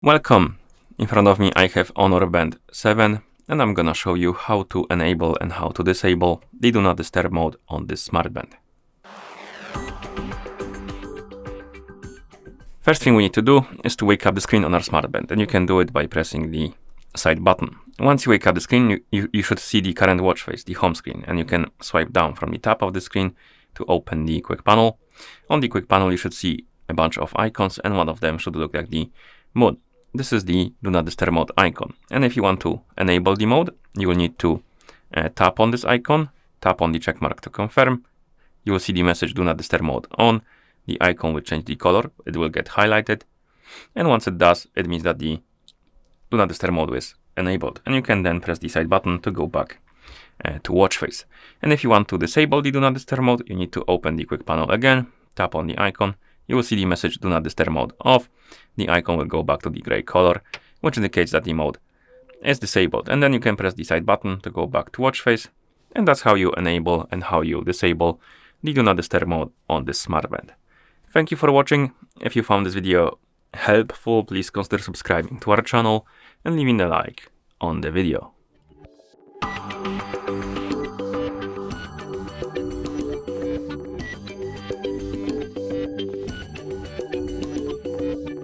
Welcome! In front of me I have Honor Band 7 and I'm gonna show you how to enable and how to disable the Do Not Disturb mode on this smartband. First thing we need to do is to wake up the screen on our smartband, and you can do it by pressing the side button. Once you wake up the screen, you should see the current watch face, the home screen, and you can swipe down from the top of the screen to open the quick panel. On the quick panel you should see a bunch of icons, and one of them should look like the moon. This is the Do Not Disturb mode icon, and if you want to enable the mode, you will need to tap on this icon, tap on the check mark to confirm. You will see the message Do Not Disturb mode on. The icon will change the color, it will get highlighted, and once it does, it means that the Do Not Disturb mode is enabled, and you can then press the side button to go back to watch face. And if you want to disable the Do Not Disturb mode, you need to open the quick panel again, tap on the icon. You will see the message Do Not Disturb mode off. The icon will go back to the gray color, which indicates that the mode is disabled. And then you can press the side button to go back to watch face. And that's how you enable and how you disable the Do Not Disturb mode on this smartband. Thank you for watching. If you found this video helpful, please consider subscribing to our channel and leaving a like on the video.